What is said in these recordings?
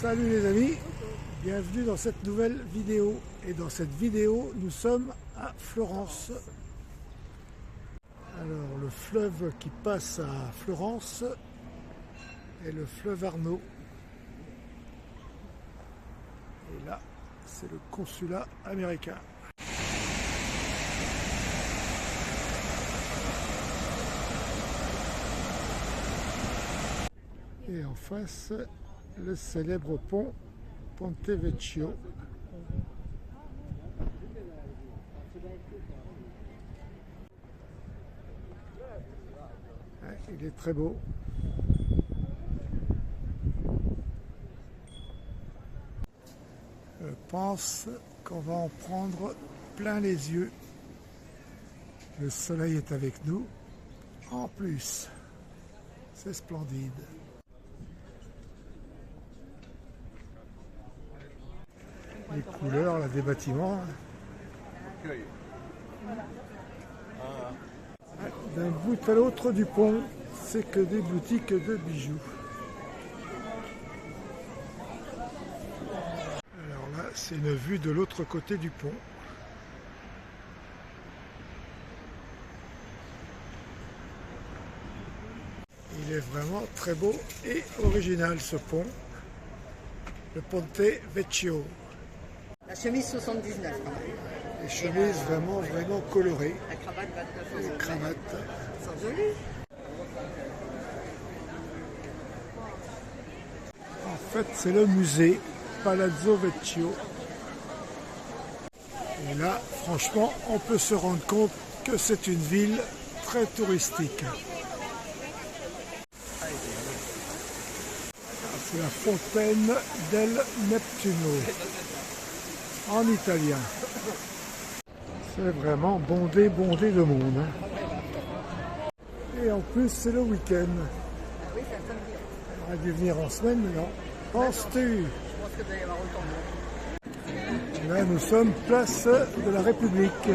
Salut les amis, bienvenue dans cette nouvelle vidéo. Et dans cette vidéo, nous sommes à Florence. Alors le fleuve qui passe à Florence est le fleuve Arno. Et là, c'est le consulat américain. Et en face, le célèbre pont Ponte Vecchio. Ouais, il est très beau. Je pense qu'on va en prendre plein les yeux. Le soleil est avec nous. En plus, c'est splendide. Les couleurs là, des bâtiments. D'un bout à l'autre du pont, c'est que des boutiques de bijoux. Alors là, c'est une vue de l'autre côté du pont. Il est vraiment très beau et original ce pont, le Ponte Vecchio. La chemise 79 quand même. Les chemises vraiment colorées. La cravate 29 euros. Les cravates. Elles sont jolies. En fait, c'est le musée Palazzo Vecchio. Et là, franchement, on peut se rendre compte que c'est une ville très touristique. C'est la fontaine del Neptuno, en italien. C'est vraiment bondé de monde. Et en plus, c'est le week-end. Oui, c'est un samedi. On aurait dû venir en semaine, mais non. Penses-tu? Je pense qu'il doit y avoir autant de monde. Là, nous sommes place de la République.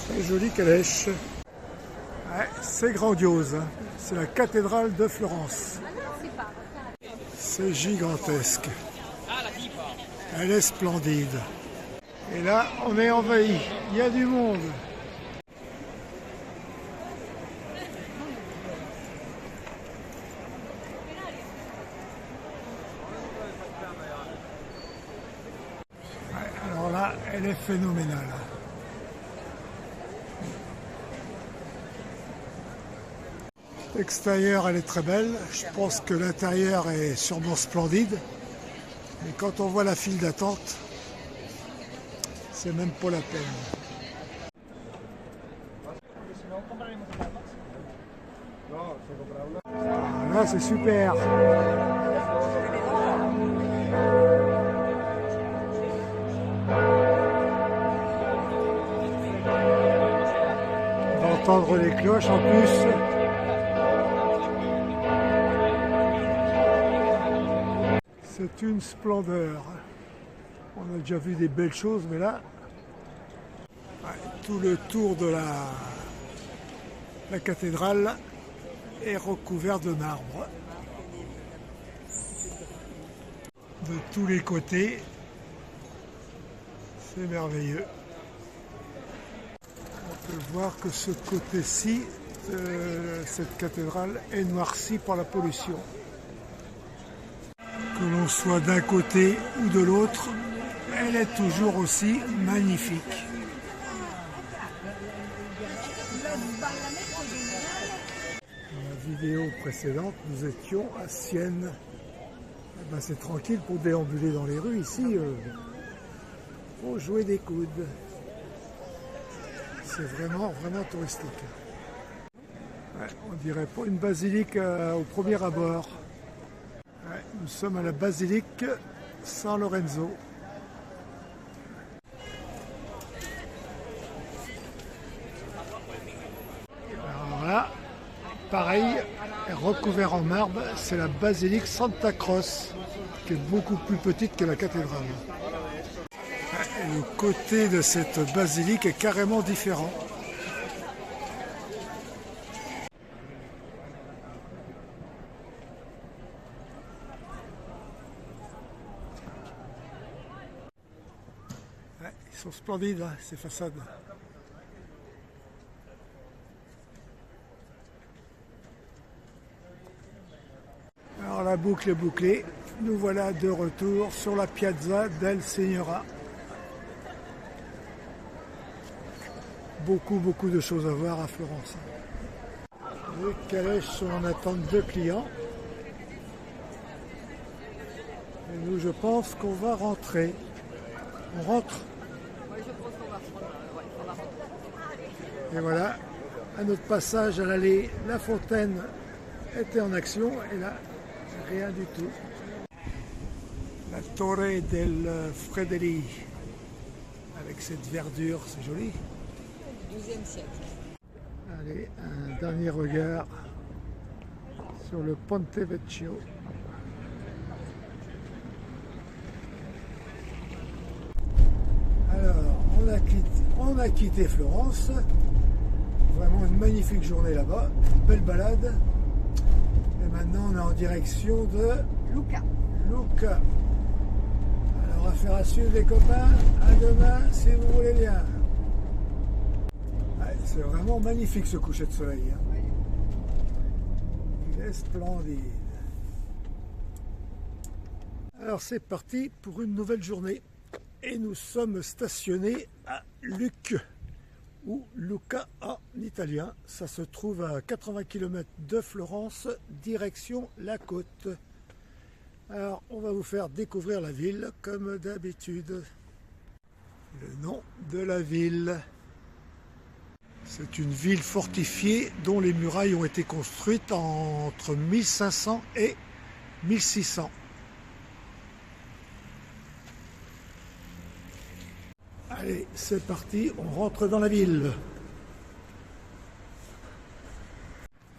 Très jolie calèche. Ouais, c'est grandiose. C'est la cathédrale de Florence. C'est gigantesque. Elle est splendide. Et là, on est envahi. Il y a du monde. Ouais, alors là, elle est phénoménale. L'extérieur, elle est très belle. Je pense que l'intérieur est sûrement splendide. Mais quand on voit la file d'attente, c'est même pas la peine. Ah, là, c'est super. On va entendre les cloches en plus. C'est une splendeur. On a déjà vu des belles choses, mais là, ouais, tout le tour de la cathédrale est recouvert de marbre. De tous les côtés, c'est merveilleux. On peut voir que ce côté-ci, cette cathédrale, est noircie par la pollution. Que l'on soit d'un côté ou de l'autre, elle est toujours aussi magnifique. Dans la vidéo précédente, nous étions à Sienne. Eh ben, c'est tranquille pour déambuler dans les rues. Ici, faut jouer des coudes. C'est vraiment touristique. Ouais, on dirait pas une basilique au premier abord. Ouais, nous sommes à la basilique San Lorenzo. Alors là, pareil, recouvert en marbre, c'est la basilique Santa Croce. qui est beaucoup plus petite que la cathédrale. Et le côté de cette basilique est carrément différent. Ouais, ils sont splendides, hein, ces façades. Alors la boucle est bouclée. Nous voilà de retour sur la Piazza del Signora. Beaucoup de choses à voir à Florence. Les calèches sont en attente de clients. Et nous, je pense qu'on va rentrer. On rentre. Oui, je pense qu'on va rentrer. Et voilà, à notre passage à l'allée, la fontaine était en action et là, rien du tout. La Torre del Fredeli, avec cette verdure, c'est joli. 12e siècle. Allez, un dernier regard sur le Ponte Vecchio. Alors, on a quitté Florence. Vraiment une magnifique journée là-bas, une belle balade. Et maintenant, on est en direction de Lucca. Lucca. Alors, affaire à suivre les copains. À demain, si vous voulez bien. Ouais, c'est vraiment magnifique ce coucher de soleil. Hein. Oui. Il est splendide. Alors, c'est parti pour une nouvelle journée. Et nous sommes stationnés à Lucque, ou Lucca en italien. Ça se trouve à 80 km de Florence, direction la côte. Alors, on va vous faire découvrir la ville, comme d'habitude. Le nom de la ville. C'est une ville fortifiée dont les murailles ont été construites entre 1500 et 1600. Allez, c'est parti, on rentre dans la ville.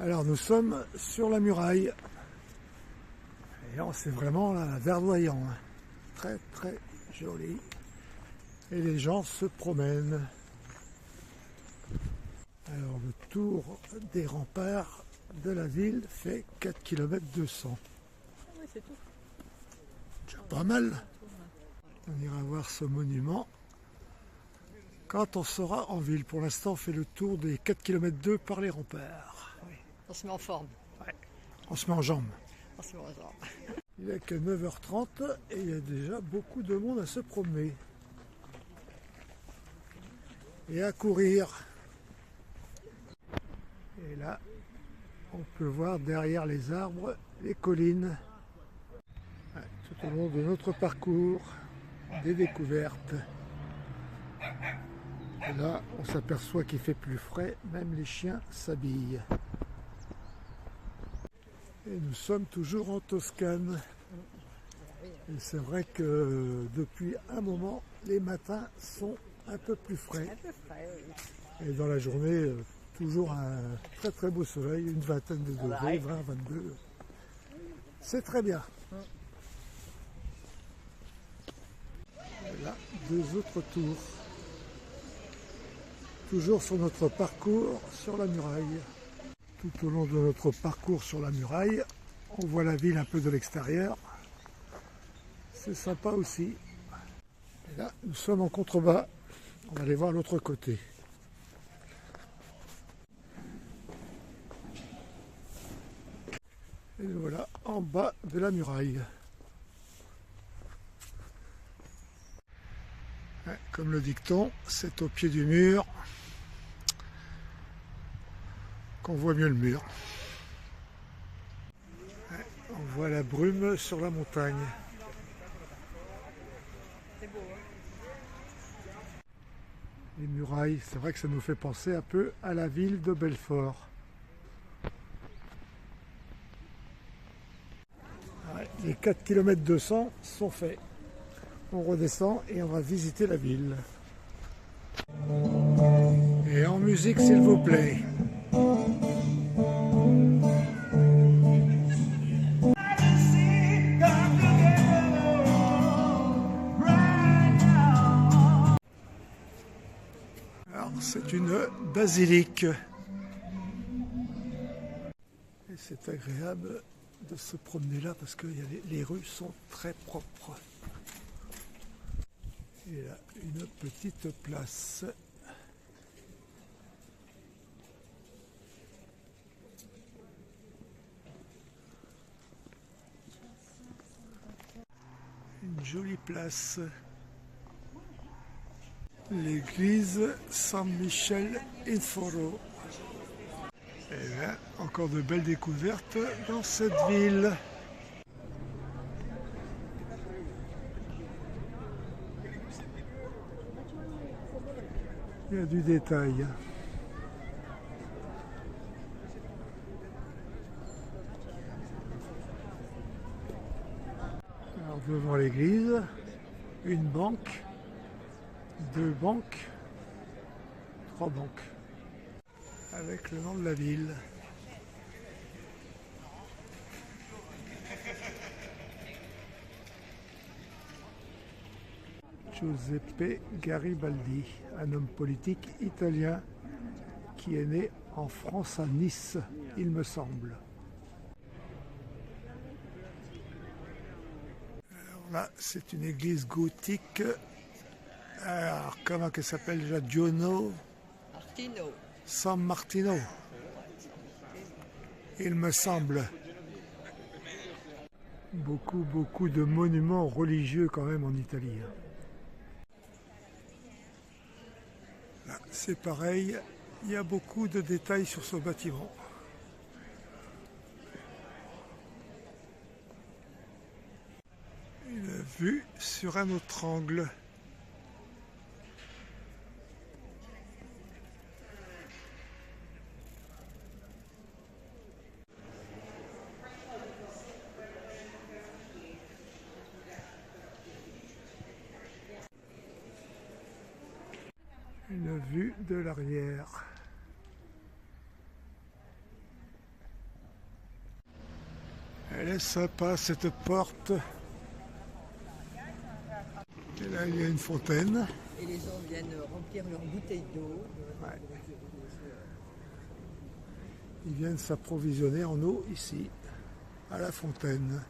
Alors nous sommes sur la muraille. Et c'est vraiment là, verdoyant. Hein. Très joli. Et les gens se promènent. Alors le tour des remparts de la ville fait 4 km 200. Oui, c'est tout. C'est pas mal. On ira voir ce monument quand on sera en ville. Pour l'instant, on fait le tour des 4 km 2 par les remparts. Oui. On se met en forme. Ouais. On se met en jambes. On se met en forme. Il n'est que 9h30 et il y a déjà beaucoup de monde à se promener. Et à courir. Et là, on peut voir derrière les arbres les collines. Ouais, tout au long de notre parcours, des découvertes. Et là, on s'aperçoit qu'il fait plus frais, même les chiens s'habillent. Et nous sommes toujours en Toscane. Et c'est vrai que depuis un moment, les matins sont un peu plus frais. Un peu frais, oui. Et dans la journée, toujours un très beau soleil, une vingtaine de degrés, 20, 22. C'est très bien. Et là, deux autres tours. Toujours sur notre parcours sur la muraille. Tout au long de notre parcours sur la muraille, on voit la ville un peu de l'extérieur. C'est sympa aussi. Et là, nous sommes en contrebas. On va aller voir l'autre côté. Et nous voilà en bas de la muraille. Ouais, comme le dicton, c'est au pied du mur qu'on voit mieux le mur. Ouais, on voit la brume sur la montagne. C'est beau, hein? Les murailles, c'est vrai que ça nous fait penser un peu à la ville de Belfort. Ouais, les 4 km 200 sont faits. On redescend et on va visiter la ville. Et en musique, s'il vous plaît. C'est une basilique. Et c'est agréable de se promener là parce que les rues sont très propres. Et là, une petite place. Une jolie place. L'église San Michel in Foro. Et bien, encore de belles découvertes dans cette ville. Il y a du détail. Alors devant l'église, une banque, deux banques, trois banques, avec le nom de la ville. Giuseppe Garibaldi, un homme politique italien qui est né en France à Nice, il me semble. Alors là, c'est une église gothique. Alors, comment elle s'appelle déjà? Martino. San Martino, il me semble. Beaucoup de monuments religieux quand même en Italie. Là, c'est pareil, il y a beaucoup de détails sur ce bâtiment. Une vue sur un autre angle. Une vue de l'arrière. Elle est sympa cette porte. Et là il y a une fontaine. Et les gens viennent remplir leurs bouteilles d'eau. Ouais. Ils viennent s'approvisionner en eau ici, à la fontaine.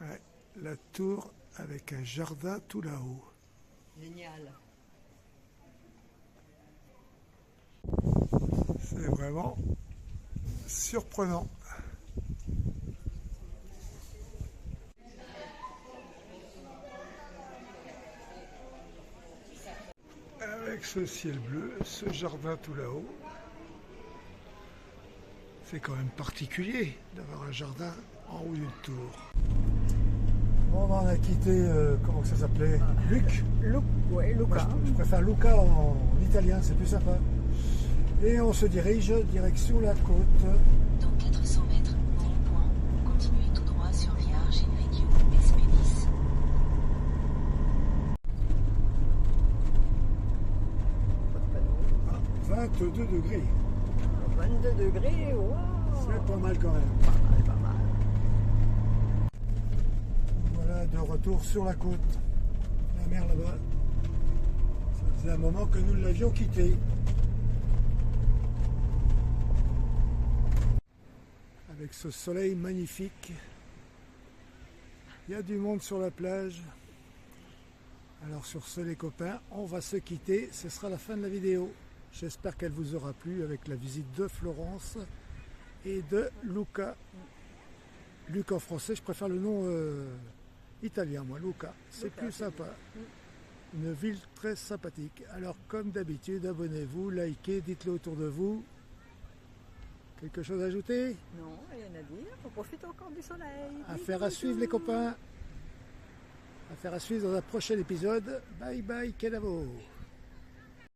Ouais. La tour avec un jardin tout là-haut. Génial. C'est vraiment surprenant. Avec ce ciel bleu, ce jardin tout là-haut, c'est quand même particulier d'avoir un jardin en haut d'une tour. Bon, on a quitté, comment ça s'appelait? Luc? Ouais, Luca. Moi, je préfère Luca en italien, c'est plus sympa. Et on se dirige direction la côte. Dans 400 mètres, rond-point, continuez tout droit sur Via Argenvecchio Expedis. 22 degrés. 22 degrés, wow. C'est pas mal quand même. Pas mal. Voilà, de retour sur la côte. La mer là-bas. Ça faisait un moment que nous l'avions quitté. Avec ce soleil magnifique. Il y a du monde sur la plage. Alors sur ce les copains, on va se quitter. Ce sera la fin de la vidéo. J'espère qu'elle vous aura plu avec la visite de Florence et de Luca. Luca en français, je préfère le nom italien, moi, Luca. C'est plus sympa. Une ville très sympathique. Alors, comme d'habitude, abonnez-vous, likez, dites-le autour de vous. Quelque chose à ajouter? Non, rien à dire. On profite encore du soleil. Affaire à suivre, les copains. Affaire à suivre dans un prochain épisode. Bye bye, Kenavo.